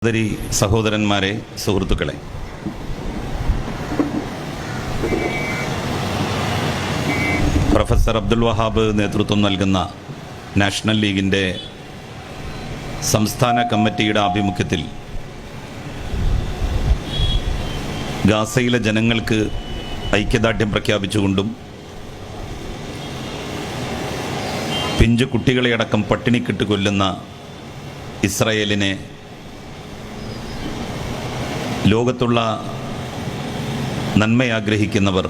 സഹോദരി സഹോദരന്മാരെ, സുഹൃത്തുക്കളെ, പ്രൊഫസർ അബ്ദുൽ വഹാബ് നേതൃത്വം നൽകുന്ന നാഷണൽ ലീഗിൻ്റെ സംസ്ഥാന കമ്മിറ്റിയുടെ ആഭിമുഖ്യത്തിൽ ഗാസയിലെ ജനങ്ങൾക്ക് ഐക്യദാർഢ്യം പ്രഖ്യാപിച്ചുകൊണ്ടും പിഞ്ചു കുട്ടികളെയടക്കം പട്ടിണിക്കിട്ട് കൊല്ലുന്ന ഇസ്രായേലിനെ ലോകത്തുള്ള നന്മയാഗ്രഹിക്കുന്നവർ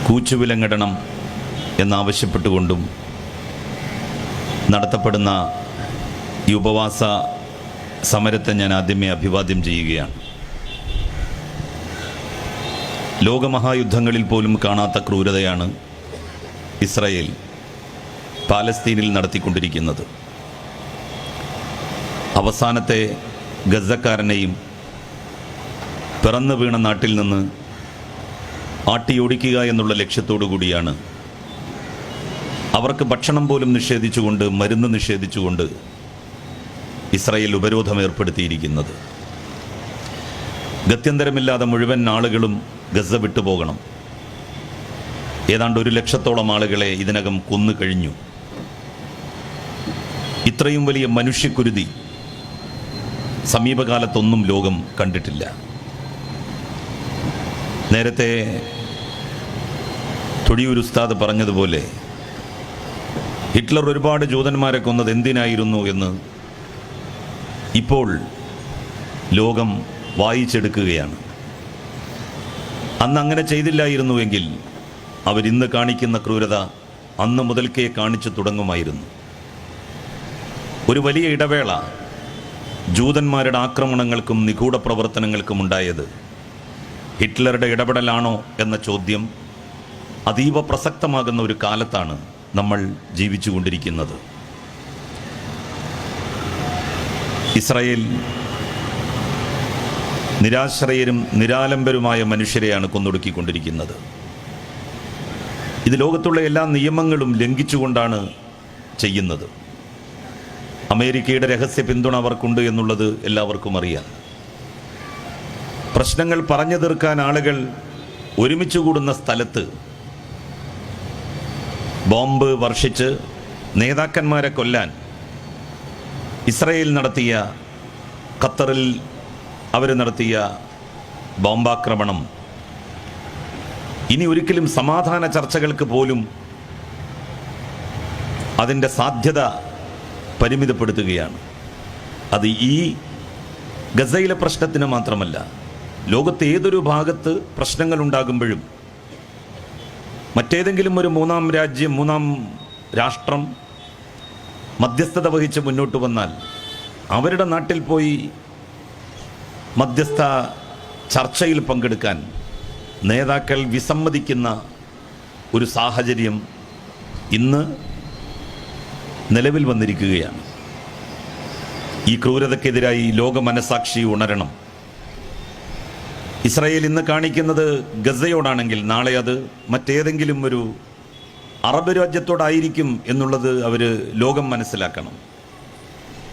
കൂച്ചുവിലങ്ങിടണം എന്നാവശ്യപ്പെട്ടുകൊണ്ടും നടത്തപ്പെടുന്ന ഈ ഉപവാസ സമരത്തെ ഞാൻ ആദ്യമേ അഭിവാദ്യം ചെയ്യുകയാണ്. ലോകമഹായുദ്ധങ്ങളിൽ പോലും കാണാത്ത ക്രൂരതയാണ് ഇസ്രായേൽ പാലസ്തീനിൽ നടത്തിക്കൊണ്ടിരിക്കുന്നത്. അവസാനത്തെ ഗസക്കാരനെയും പിറന്നു വീണ നാട്ടിൽ നിന്ന് ആട്ടിയോടിക്കുക എന്നുള്ള ലക്ഷ്യത്തോടു കൂടിയാണ് അവർക്ക് ഭക്ഷണം പോലും നിഷേധിച്ചുകൊണ്ട്, മരുന്ന് നിഷേധിച്ചുകൊണ്ട് ഇസ്രായേൽ ഉപരോധം ഏർപ്പെടുത്തിയിരിക്കുന്നത്. ഗത്യന്തരമില്ലാതെ മുഴുവൻ ആളുകളും ഗസ വിട്ടുപോകണം. ഏതാണ്ട് 1 ലക്ഷത്തോളം ആളുകളെ ഇതിനകം കൊന്നു കഴിഞ്ഞു. ഇത്രയും വലിയ മനുഷ്യക്കുരുതി സമീപകാലത്തൊന്നും ലോകം കണ്ടിട്ടില്ല. നേരത്തെ തൊടിയൂർ ഉസ്താദ് പറഞ്ഞതുപോലെ ഹിറ്റ്ലർ ഒരുപാട് ജൂതന്മാരെ കൊന്നത് എന്തിനായിരുന്നു എന്ന് ഇപ്പോൾ ലോകം വായിച്ചെടുക്കുകയാണ്. അന്ന് അങ്ങനെ ചെയ്തില്ലായിരുന്നുവെങ്കിൽ അവരിന്ന് കാണിക്കുന്ന ക്രൂരത അന്ന് മുതൽക്കേ കാണിച്ചു തുടങ്ങുമായിരുന്നു. ഒരു വലിയ ഇടവേള ജൂതന്മാരുടെ ആക്രമണങ്ങൾക്കും നിഗൂഢ പ്രവർത്തനങ്ങൾക്കും ഉണ്ടായത് ഹിറ്റ്ലറുടെ ഇടപെടലാണോ എന്ന ചോദ്യം അതീവ പ്രസക്തമാകുന്ന ഒരു കാലത്താണ് നമ്മൾ ജീവിച്ചുകൊണ്ടിരിക്കുന്നത്. ഇസ്രായേൽ നിരാശ്രയരും നിരാലംബരുമായ മനുഷ്യരെയാണ് കൊന്നൊടുക്കിക്കൊണ്ടിരിക്കുന്നത്. ഇത് ലോകത്തുള്ള എല്ലാ നിയമങ്ങളും ലംഘിച്ചുകൊണ്ടാണ് ചെയ്യുന്നത്. അമേരിക്കയുടെ രഹസ്യ പിന്തുണ അവർക്കുണ്ട് എന്നുള്ളത് എല്ലാവർക്കും അറിയാം. പ്രശ്നങ്ങൾ പറഞ്ഞു തീർക്കാൻ ആളുകൾ ഒരുമിച്ച് കൂടുന്ന സ്ഥലത്ത് ബോംബ് വർഷിച്ച് നേതാക്കന്മാരെ കൊല്ലാൻ ഇസ്രായേൽ നടത്തിയ, ഖത്തറിൽ അവർ നടത്തിയ ബോംബാക്രമണം ഇനി ഒരിക്കലും സമാധാന ചർച്ചകൾക്ക് പോലും അതിൻ്റെ സാധ്യത പരിമിതപ്പെടുത്തുകയാണ്. അത് ഈ ഗസയിലെ പ്രശ്നത്തിന് മാത്രമല്ല, ലോകത്തെ ഏതൊരു ഭാഗത്ത് പ്രശ്നങ്ങൾ ഉണ്ടാകുമ്പോഴും മറ്റേതെങ്കിലും ഒരു മൂന്നാം രാഷ്ട്രം മധ്യസ്ഥത വഹിച്ച് മുന്നോട്ട് വന്നാൽ അവരുടെ നാട്ടിൽ പോയി മധ്യസ്ഥ ചർച്ചയിൽ പങ്കെടുക്കാൻ നേതാക്കൾ വിസമ്മതിക്കുന്ന ഒരു സാഹചര്യം ഇന്ന് നിലവിൽ വന്നിരിക്കുകയാണ്. ഈ ക്രൂരതയ്ക്കെതിരായി ലോക മനസാക്ഷി ഉണരണം. ഇസ്രായേൽ ഇന്ന് കാണിക്കുന്നത് ഗസയോടാണെങ്കിൽ നാളെ അത് മറ്റേതെങ്കിലും ഒരു അറബ് രാജ്യത്തോടായിരിക്കും എന്നുള്ളത് ലോകം മനസ്സിലാക്കണം.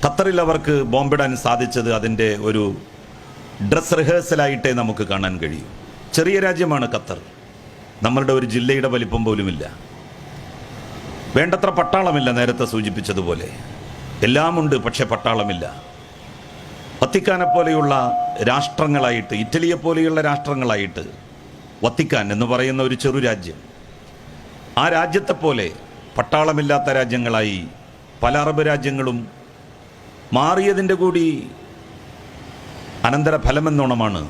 ഖത്തറിൽ അവർക്ക് ബോംബിടാൻ സാധിച്ചത് അതിൻ്റെ ഒരു ഡ്രസ് റിഹേഴ്സലായിട്ടേ നമുക്ക് കാണാൻ കഴിയും. ചെറിയ രാജ്യമാണ് ഖത്തർ, നമ്മളുടെ ഒരു ജില്ലയുടെ വലിപ്പം പോലുമില്ല. വേണ്ടത്ര പട്ടാളമില്ല. നേരത്തെ സൂചിപ്പിച്ചതുപോലെ എല്ലാമുണ്ട്, പക്ഷെ പട്ടാളമില്ല. വത്തിക്കാനെ പോലെയുള്ള രാഷ്ട്രങ്ങളായിട്ട്, ഇറ്റലിയെ പോലെയുള്ള രാഷ്ട്രങ്ങളായിട്ട് വത്തിക്കാൻ എന്ന് പറയുന്ന ഒരു ചെറു രാജ്യം, ആ രാജ്യത്തെപ്പോലെ പട്ടാളമില്ലാത്ത രാജ്യങ്ങളായി പല അറബ് രാജ്യങ്ങളും മാറിയതിൻ്റെ കൂടി അനന്തരഫലമെന്നോണമാണ്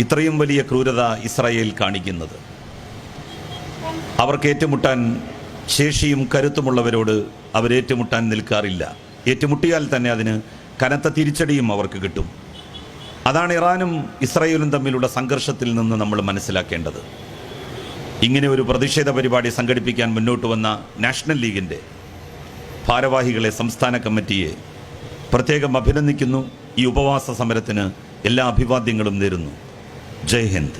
ഇത്രയും വലിയ ക്രൂരത ഇസ്രായേൽ കാണിക്കുന്നത്. അവർക്ക് ഏറ്റുമുട്ടാൻ ശേഷിയും കരുത്തുമുള്ളവരോട് അവരേറ്റുമുട്ടാൻ നിൽക്കാറില്ല. ഏറ്റുമുട്ടിയാൽ തന്നെ അതിന് കനത്ത തിരിച്ചടിയും അവർക്ക് കിട്ടും. അതാണ് ഇറാനും ഇസ്രായേലും തമ്മിലുള്ള സംഘർഷത്തിൽ നിന്ന് നമ്മൾ മനസ്സിലാക്കേണ്ടത്. ഇങ്ങനെ ഒരു പ്രതിഷേധ പരിപാടി സംഘടിപ്പിക്കാൻ മുന്നോട്ട് വന്ന നാഷണൽ ലീഗിൻ്റെ ഭാരവാഹികളെ, സംസ്ഥാന കമ്മിറ്റിയെ പ്രത്യേകം അഭിനന്ദിക്കുന്നു. ഈ ഉപവാസ സമരത്തിന് എല്ലാ അഭിവാദ്യങ്ങളും നേരുന്നു. ജയ് ഹിന്ദ്.